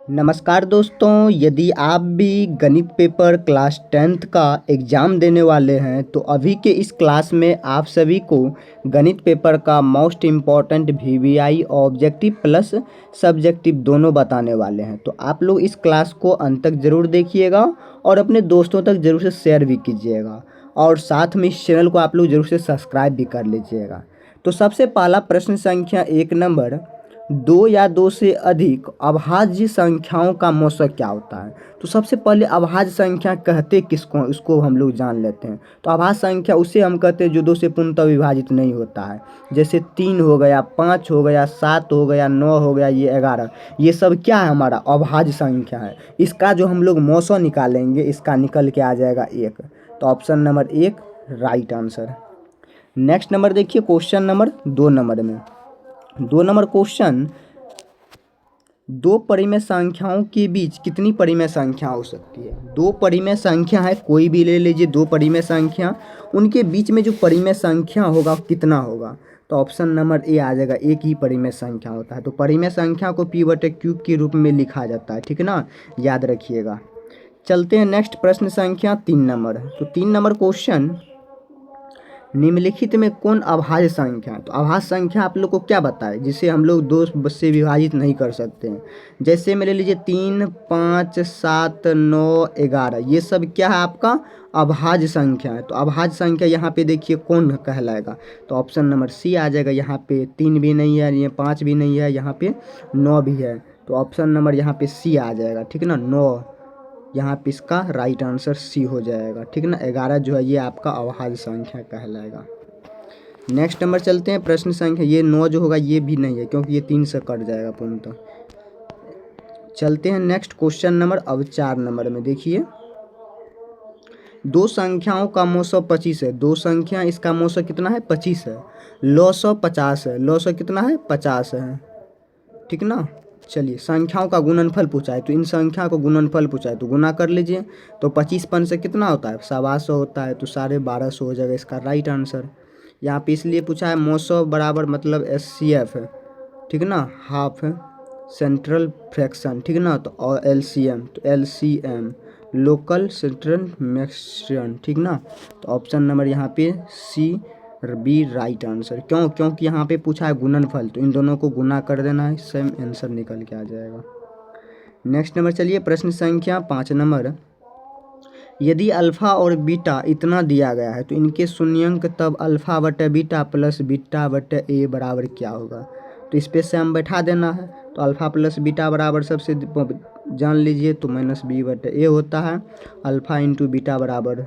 नमस्कार दोस्तों, यदि आप भी गणित पेपर क्लास 10th का एग्ज़ाम देने वाले हैं तो अभी के इस क्लास में आप सभी को गणित पेपर का most important VVI objective plus subjective दोनों बताने वाले हैं। तो आप लोग इस क्लास को अंत तक ज़रूर देखिएगा और अपने दोस्तों तक ज़रूर से शेयर भी कीजिएगा और साथ में इस चैनल को आप लोग ज़रूर से सब्सक्राइब भी कर लीजिएगा। तो सबसे पहला प्रश्न संख्या 1 नंबर, दो या दो से अधिक अभाज्य संख्याओं का मौसक क्या होता है। तो सबसे पहले अभाज्य संख्या कहते किसको, उसको हम लोग जान लेते हैं। तो अभाज्य संख्या उसे हम कहते हैं जो दो से पूर्णतः विभाजित नहीं होता है। जैसे 3 हो गया, 5 हो गया, 7 हो गया, 9 हो गया, ये 11, ये सब क्या है, हमारा अभाज्य संख्या है। इसका जो हम लोग मौसक निकालेंगे, इसका निकल के आ जाएगा 1। तो option number 1 right answer. Next number देखिए, क्वेश्चन नंबर 2 नंबर में 2 नंबर क्वेश्चन, दो परिमेय संख्याओं के बीच कितनी परिमेय संख्या हो सकती है। दो परिमेय संख्या है, कोई भी ले लीजिए, दो परिमेय संख्या, उनके बीच में जो परिमेय संख्या होगा कितना होगा। तो ऑप्शन नंबर ए आ जाएगा, एक ही परिमेय संख्या होता है। तो परिमेय संख्या को p/क्यूब के रूप में लिखा जाता है, ठीक है ना, याद रखिएगा। चलते हैं नेक्स्ट प्रश्न संख्या 3 नंबर। तो 3 नंबर क्वेश्चन, निम्नलिखित में कौन अभाज्य संख्या है। तो अभाज्य संख्या आप लोग को क्या बताए जिसे हम लोग दो से विभाजित नहीं कर सकते हैं। जैसे में ले लीजिए 3, 5, 7, 9, 11, ये सब क्या है, आपका अभाज्य संख्या है। तो अभाज्य संख्या यहाँ पे देखिए कौन कहलाएगा। तो ऑप्शन नंबर सी आ जाएगा। यहाँ पे 3 भी नहीं है, ये 5 भी नहीं है, यहाँ पे 9 भी है। तो ऑप्शन नंबर यहाँ पे सी आ जाएगा, ठीक है ना, 9। यहाँ पे इसका राइट आंसर सी हो जाएगा, ठीक है ना। 11 जो है ये आपका अभाज्य संख्या कहलाएगा। नेक्स्ट नंबर चलते हैं प्रश्न संख्या, ये 9 जो होगा ये भी नहीं है क्योंकि ये 3 से कट जाएगा पूर्णतः। चलते हैं नेक्स्ट क्वेश्चन नंबर, अब 4 नंबर में देखिए, दो संख्याओं का मौसक 25 है। दो संख्या, इसका मौसक कितना है, 25 है। लॉसव 50 है। लॉसव कितना है, 50 है, ठीक ना। चलिए, संख्याओं का गुणनफल पूछा है, तो इन संख्या को गुणनफल पूछा है तो गुना कर लीजिए। तो 25 से कितना होता है, 1250 होता है। तो 1250 हो जाएगा इसका राइट आंसर। यहाँ पे इसलिए पूछा है मौसक बराबर मतलब SCF है, ठीक ना, हाफ है सेंट्रल फ्रैक्शन, ठीक ना। तो और LCM, तो LCM लोकल सेंट्रल मैक्सिमम, ठीक ना। तो ऑप्शन नंबर यहाँ पे सी बी राइट आंसर। क्योंकि यहाँ पे पूछा है गुणनफल, तो इन दोनों को गुना कर देना है, सेम आंसर निकल के आ जाएगा। नेक्स्ट नंबर चलिए, प्रश्न संख्या 5 नंबर, यदि अल्फ़ा और बीटा इतना दिया गया है तो इनके शून्यंक तब अल्फ़ा बटे बीटा प्लस बीटा बटे ए बराबर क्या होगा। तो इस पे से हम बैठा देना है। तो अल्फ़ा प्लस बीटा बराबर सबसे जान लीजिए, तो -b/a होता है। अल्फ़ा इंटू बीटा बराबर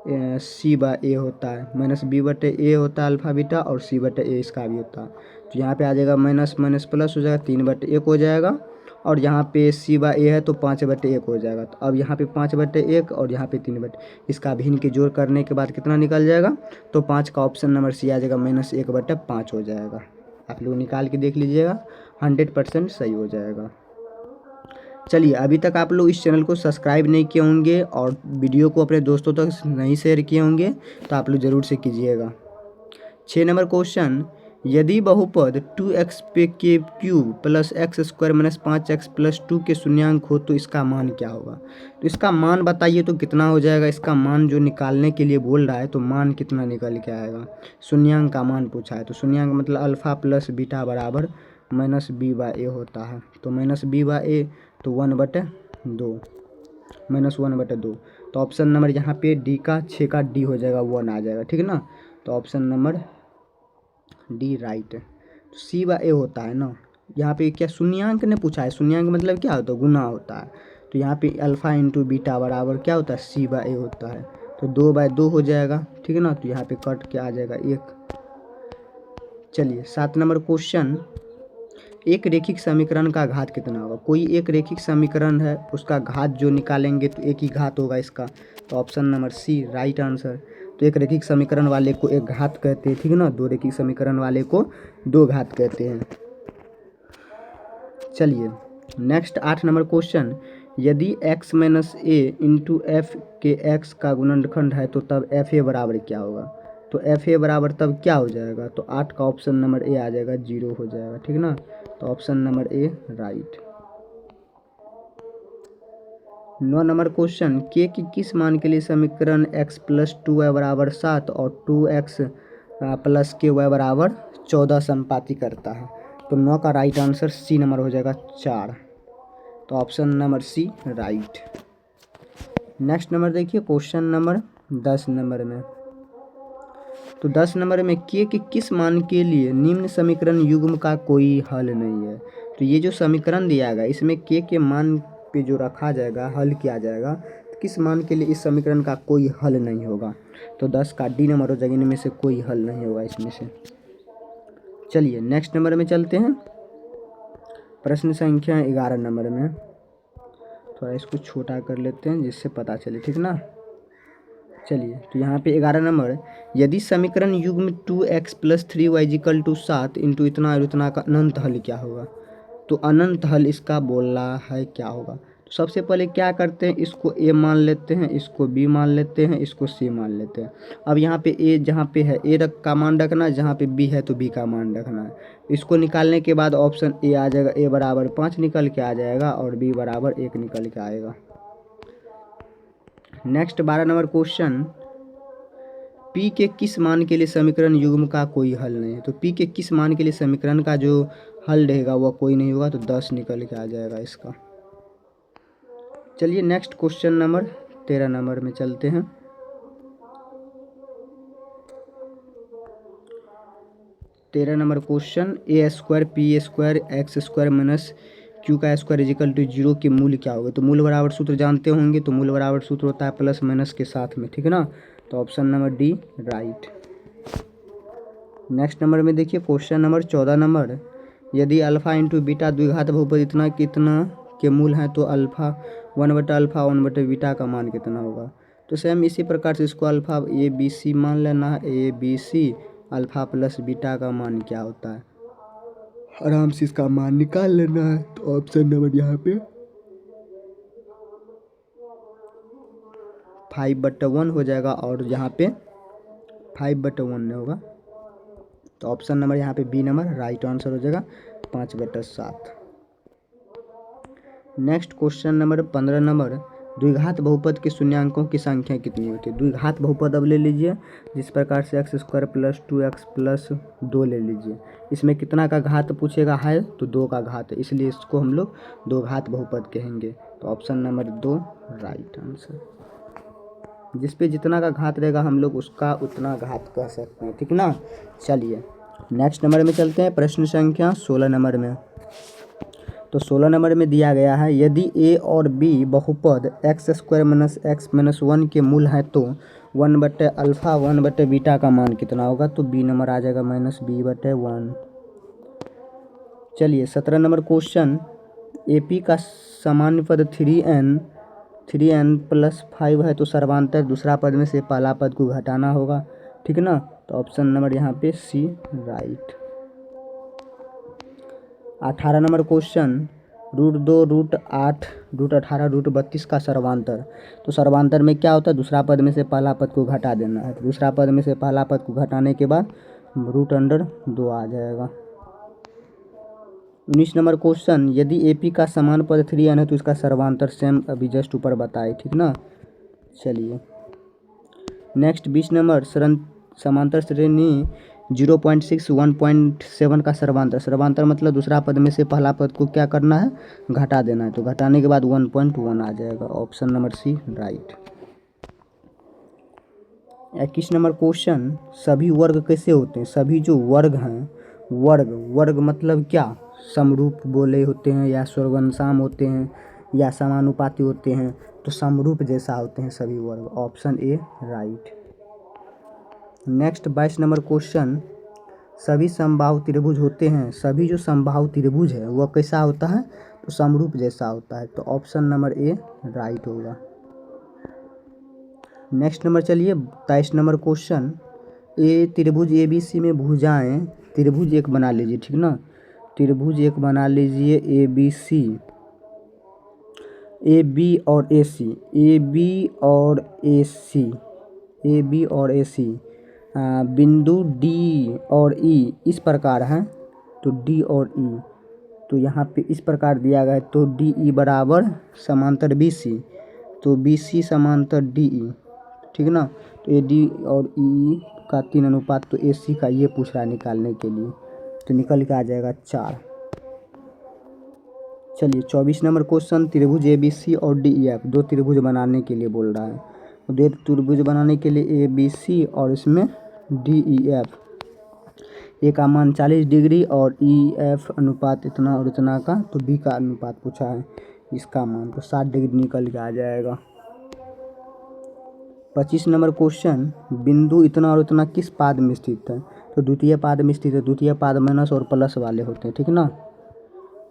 c/a होता है। -b/a होता है अल्फ़ा बीटा, और c/a इसका भी होता है। तो यहाँ पे आ जाएगा माइनस माइनस प्लस हो जाएगा, 3/1 हो जाएगा। और यहाँ पे c/a है तो 5/1 हो जाएगा। तो अब यहाँ पे 5/1 और यहाँ पे 3/, इसका भिन्न के जोड़ करने के बाद कितना निकल जाएगा। तो 5 का ऑप्शन नंबर सी आ जाएगा, -1/5 हो जाएगा। आप लोग निकाल के देख लीजिएगा, 100% सही हो जाएगा। चलिए, अभी तक आप लोग इस चैनल को सब्सक्राइब नहीं किए होंगे और वीडियो को अपने दोस्तों तक नहीं शेयर किए होंगे तो आप लोग ज़रूर से कीजिएगा। 6 नंबर क्वेश्चन, यदि बहुपद 2x पे के क्यूब प्लस x² - 5x + 2 के शून्यांक हो तो इसका मान क्या होगा। तो इसका मान बताइए तो कितना हो जाएगा। इसका मान जो निकालने के लिए बोल रहा है तो मान कितना निकल के आएगा। शून्यांक का मान पूछा है, तो शून्यांक मतलब अल्फ़ा प्लस बीटा बराबर -b/a होता है। तो -b/a तो 1/2, -1/2। तो ऑप्शन नंबर यहाँ पे डी का 6 का डी हो जाएगा, 1 आ जाएगा, ठीक है ना। तो ऑप्शन नंबर डी राइट है। तो c/a होता है ना। यहाँ पे क्या शून्यांक ने पूछा है, शून्यांक मतलब क्या होता है, गुना होता है। तो यहाँ पे अल्फ़ा इंटू बीटा बराबर क्या होता है, c/a होता है। तो 2/2 हो जाएगा, ठीक है ना। तो यहाँ पे कट के आ जाएगा 1। चलिए, 7 नंबर क्वेश्चन, एक रेखिक समीकरण का घात कितना होगा। कोई एक रेखिक समीकरण है, उसका घात जो निकालेंगे तो एक ही घात होगा इसका। तो option number C right answer. तो एक रेखिक समीकरण वाले को एक घात कहते हैं, ठीक है ना। दो रेखिक समीकरण वाले को दो घात कहते हैं। चलिए, नेक्स्ट 8 नंबर क्वेश्चन, यदि x - a इंटू एफ के x का गुणनखंड है तो तब fa बराबर क्या होगा। तो fa बराबर तब क्या हो जाएगा। तो 8 का ऑप्शन नंबर ए आ जाएगा, 0 हो जाएगा, ठीक है ना। तो option number A right. 9 number question, के किस मान के लिए समीकरण x प्लस 2y बराबर 7 और 2x प्लस के वाई बराबर 14 संपाति करता है। तो 9 का राइट आंसर सी नंबर हो जाएगा 4। तो option number C right. Next number देखिए क्वेश्चन नंबर 10 नंबर में। तो 10 नंबर में के किस मान के लिए निम्न समीकरण युग्म का कोई हल नहीं है। तो ये जो समीकरण दिया गया इसमें के मान पे जो रखा जाएगा हल किया जाएगा, तो किस मान के लिए इस समीकरण का कोई हल नहीं होगा। तो 10 का डी नंबर हो जाएगा, इनमें से कोई हल नहीं होगा इसमें से। चलिए नेक्स्ट नंबर में चलते हैं। प्रश्न संख्या 11 नंबर में। थोड़ा इसको छोटा कर लेते हैं जिससे पता चले, ठीक ना। चलिए तो यहाँ पे 11 नंबर, यदि समीकरण युग्म 2x plus 3y equal to 7 into इतना और इतना का अनंत हल क्या होगा। तो अनंत हल इसका बोल रहा है क्या होगा। तो सबसे पहले क्या करते हैं, इसको a मान लेते हैं, इसको b मान लेते हैं, इसको c मान लेते हैं। अब यहाँ पे a जहाँ पे है a का मान रखना है, जहाँ पे b है तो b का मान रखना है। इसको निकालने के बाद ऑप्शन a आ जाएगा, a बराबर 5 निकल के आ जाएगा और b बराबर 1 निकल के आएगा। नेक्स्ट 12 नंबर क्वेश्चन, p के किस मान के लिए समीकरण युग्म का कोई हल नहीं है। तो p के किस मान के लिए समीकरण का जो हल रहेगा वह कोई नहीं होगा। तो 10 निकल के आ जाएगा इसका। चलिए नेक्स्ट क्वेश्चन नंबर 13 नंबर में चलते हैं। 13 number question, a square p square x square minus q का स्क्वायर इजिकल टू 0 के मूल क्या होगा। तो मूल बराबर सूत्र जानते होंगे। तो मूल बराबर सूत्र होता है प्लस माइनस के साथ में, ठीक है ना। तो option number D right. Next number में देखिए क्वेश्चन नंबर 14 नंबर, यदि अल्फा इंटू बीटा द्विघात बहुपद इतना कितना के मूल हैं तो अल्फा 1/अल्फा 1/बीटा का मान कितना होगा। तो सेम इसी प्रकार से इसको अल्फा ए बी सी मान लेना है। A B C alpha plus beta का मान क्या होता है, आराम से इसका मान निकाल लेना है। तो ऑप्शन नंबर यहाँ पे 5/1 हो जाएगा और यहाँ पे 5/1 नहीं होगा। तो ऑप्शन नंबर यहाँ पे बी नंबर राइट आंसर हो जाएगा 5/7। नेक्स्ट क्वेश्चन नंबर 15 नंबर, द्विघात बहुपद के शून्यांकों की संख्या कितनी होती है। द्विघात बहुपद अब ले लीजिए, जिस प्रकार से x square plus 2x plus 2 ले लीजिए। इसमें कितना का घात पूछेगा है, तो 2 का घात है, इसलिए इसको हम लोग दो घात बहुपद कहेंगे। तो ऑप्शन नंबर 2 राइट आंसर। जिस पे जितना का घात रहेगा हम लोग उसका उतना घात कह सकते हैं, ठीक ना। चलिए नेक्स्ट नंबर में चलते हैं। प्रश्न संख्या 16 नंबर में। तो 16 नंबर में दिया गया है, यदि a और b बहुपद x square minus x minus 1 के मूल है तो 1/अल्फा 1/बीटा का मान कितना होगा। तो b नंबर आ जाएगा -b/1। चलिए 17 नंबर क्वेश्चन, AP का सामान्य पद 3n प्लस 5 है तो सर्वांतर दूसरा पद में से पहला पद को घटाना होगा, ठीक ना। तो ऑप्शन नंबर यहाँ पे सी राइट। 18 नंबर क्वेश्चन, √2 √8 √18 √32 का सर्वांतर। तो सर्वांतर में क्या होता है, दूसरा पद में से पहला पद को घटा देना है। तो दूसरा पद में से पहला पद को घटाने के बाद √2 आ जाएगा। 19 नंबर क्वेश्चन, यदि AP का समान पद 3n है तो इसका सर्वांतर सेम अभी जस्ट ऊपर बताए, ठीक ना। चलिए नेक्स्ट 20 नंबर, समांतर श्रेणी 0.6 1.7 का सर्वांतर मतलब दूसरा पद में से पहला पद को क्या करना है, घटा देना है। तो घटाने के बाद 1.1 आ जाएगा। Option number C right. 21 number question, सभी वर्ग कैसे होते हैं। सभी जो वर्ग हैं, वर्ग मतलब क्या, समरूप बोले होते हैं या स्वर्गनसाम होते हैं या समानुपाती होते हैं। तो समरूप जैसा होते हैं सभी वर्ग। Option A right. Next 22 number question, सभी समबाहु त्रिभुज होते हैं। सभी जो समबाहु त्रिभुज है वह कैसा होता है, तो समरूप जैसा होता है। तो ऑप्शन नंबर ए राइट होगा। नेक्स्ट नंबर चलिए 23 नंबर क्वेश्चन, त्रिभुज ABC में भुजाएं त्रिभुज एक बना लीजिए, ठीक ना। त्रिभुज एक बना लीजिए ABC, AB और AC बिंदु D और E इस प्रकार हैं। तो D और E तो यहाँ पे इस प्रकार दिया गया है। तो DE बराबर समांतर BC तो BC समांतर DE, ठीक ना। तो AD और EE का 3 अनुपात, तो AC का ये पूछ रहा है निकालने के लिए, तो निकल के आ जाएगा 4। चलिए 24 नंबर क्वेश्चन, त्रिभुज ABC और DEF, दो त्रिभुज बनाने के लिए बोल रहा है। तो दो त्रिभुज बनाने के लिए ABC और इसमें DEF, ए का मान 40 डिग्री और EF अनुपात इतना और इतना का, तो B का अनुपात पूछा है इसका मान, तो 60 डिग्री निकल के आ जाएगा। 25 नंबर क्वेश्चन, बिंदु इतना और इतना किस पाद में स्थित है? तो द्वितीय पाद में स्थित है। द्वितीय पाद माइनस और प्लस वाले होते हैं, ठीक ना।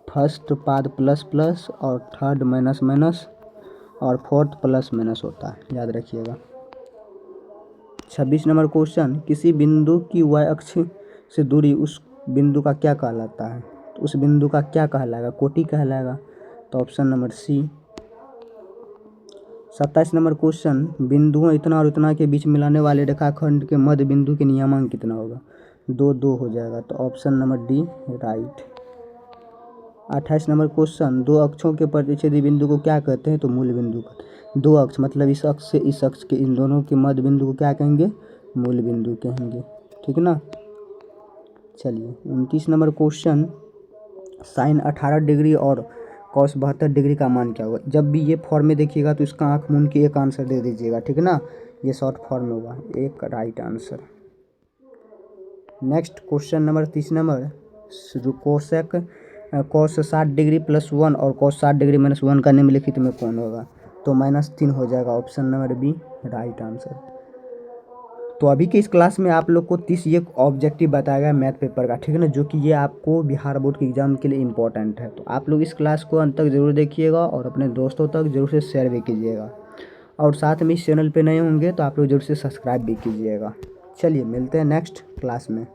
फर्स्ट पाद प्लस प्लस और थर्ड माइनस माइनस और फोर्थ प्लस माइनस होता है, याद रखिएगा। 26 नंबर क्वेश्चन, किसी बिंदु की y अक्ष से दूरी उस बिंदु का क्या कहलाता है? तो उस बिंदु का क्या कहलाएगा? कोटि कहलाएगा, तो option number C. 27 number question, बिंदुओं इतना और इतना के बीच मिलाने वाले रेखाखंड के मध्य बिंदु के नियमांक कितना होगा? 2 2 हो जाएगा, तो option number D right. 28 number question, दो अक्षों के प्रतिच्छेदी बिंदु को क्या कहते हैं? तो मूल बिंदु कहते हैं। दो अक्ष मतलब इस अक्ष से इस अक्ष के, इन दोनों के मध्य बिंदु को क्या कहेंगे? मूल बिंदु कहेंगे, ठीक ना। चलिए 29 नंबर क्वेश्चन, साइन 18 डिग्री और कॉस 72 डिग्री का मान क्या होगा? जब भी ये फॉर्म में देखिएगा तो इसका आँख मूंद के एक आंसर दे दीजिएगा, ठीक ना। ये शॉर्ट फॉर्म में होगा, एक right answer. Next question number 30 number, cosec cos 60 degree plus 1 और कॉस 60 डिग्री माइनस 1 का निम्नलिखित में कौन होगा? तो -3 हो जाएगा, option number B right answer. तो अभी के इस क्लास में आप लोग को 30 ये ऑब्जेक्टिव बताया गया मैथ पेपर का, ठीक है ना, जो कि ये आपको बिहार बोर्ड के एग्ज़ाम के लिए इम्पोर्टेंट है। तो आप लोग इस क्लास को अंत तक ज़रूर देखिएगा और अपने दोस्तों तक ज़रूर से शेयर भी कीजिएगा, और साथ में इस चैनल पे नए होंगे तो आप लोग ज़रूर से सब्सक्राइब भी कीजिएगा। चलिए मिलते हैं नेक्स्ट क्लास में।